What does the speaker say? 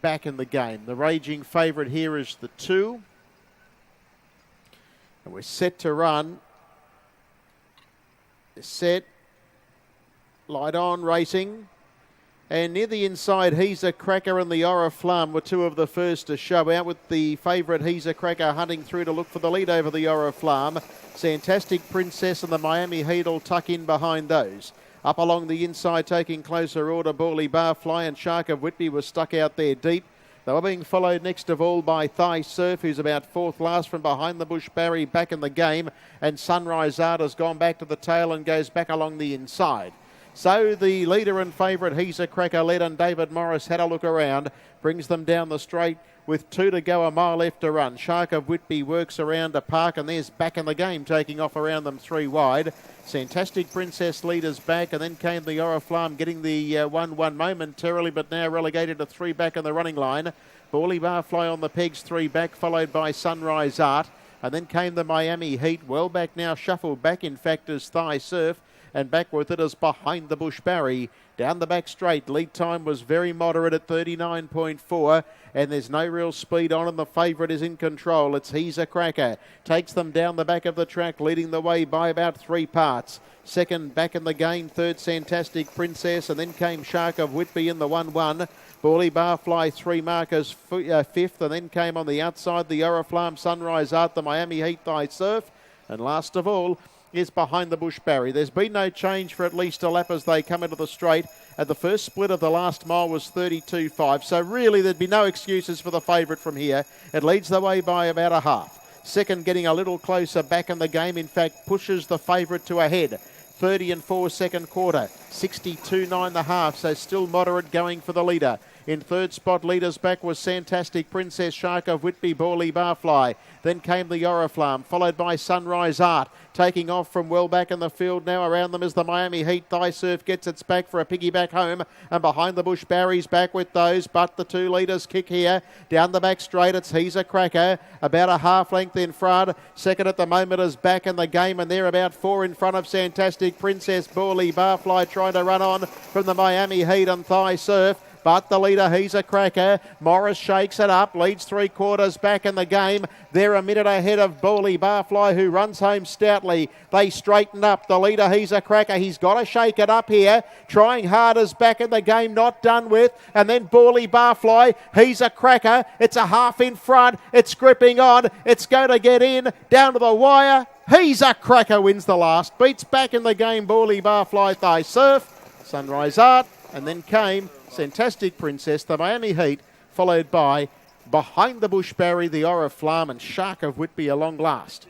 back in the game. The raging favourite here is the 2. And we're set to run. Set. Light on, racing. And near the inside, He's a Cracker and the Oriflamme were two of the first to show out, with the favourite He's a Cracker hunting through to look for the lead over the Oriflamme. Fantastic Princess and the Miami Heat will tuck in behind those. Up along the inside, taking closer order, Bawley Barfly and Shark of Whitby was stuck out there deep. They were being followed next of all by Thigh Surf, who's about fourth last from behind the bush. Barry back in the game, and Sunrise Art has gone back to the tail and goes back along the inside. So the leader and favourite, He's a Cracker, led, and David Morris had a look around, brings them down the straight with 2 to go, a mile left to run. Shark of Whitby works around a park, and there's back in the game, taking off around them 3 wide. Fantastic Princess leaders back, and then came the Oriflamme, getting the 1-1 momentarily, but now relegated to 3 back in the running line. Bawley Barfly on the pegs, 3 back, followed by Sunrise Art. And then came the Miami Heat, well back now, shuffled back in fact as Thigh Surf. And back with it as Behind the Bush Barry. Down the back straight, lead time was very moderate at 39.4, and there's no real speed on, and the favourite is in control. It's He's a Cracker. Takes them down the back of the track, leading the way by about 3 parts. Second back in the game, third Fantastic Princess, and then came Shark of Whitby in the 1-1. Bawley Barfly, 3 markers, fifth, and then came on the outside the Oriflamme, Sunrise Art, the Miami Heat, Thigh Surf, and last of all is Behind the Bush Barry. There's been no change for at least a lap as they come into the straight. At the first split of the last mile was 32.5, so really there'd be no excuses for the favourite from here. It leads the way by about a half. Second getting a little closer back in the game, in fact pushes the favourite to a head. 30-4 second quarter, 62.9 the half, so still moderate going for the leader. In third spot, leaders back was Fantastic Princess, Shark of Whitby, Bawley Barfly. Then came the Oriflamme, followed by Sunrise Art. Taking off from well back in the field now. Around them is the Miami Heat. Thigh Surf gets its back for a piggyback home. And Behind the Bush, Barry's back with those. But the 2 leaders kick here. Down the back straight, it's He's a Cracker. About a half length in front. Second at the moment is back in the game. And they're about 4 in front of Fantastic Princess, Bawley Barfly trying to run on from the Miami Heat and Thigh Surf. But the leader, He's a Cracker. Morris shakes it up, leads 3 quarters back in the game. They're a minute ahead of Bawley Barfly, who runs home stoutly. They straighten up. The leader, He's a Cracker. He's got to shake it up here. Trying hard as back in the game, not done with. And then Bawley Barfly, He's a Cracker. It's a half in front. It's gripping on. It's going to get in. Down to the wire. He's a Cracker wins the last. Beats back in the game, Bawley Barfly, Thigh Surf, Sunrise Art, and then came Fantastic Princess, the Miami Heat, followed by Behind the Bush Barry, the Oriflamme, and Shark of Whitby along last.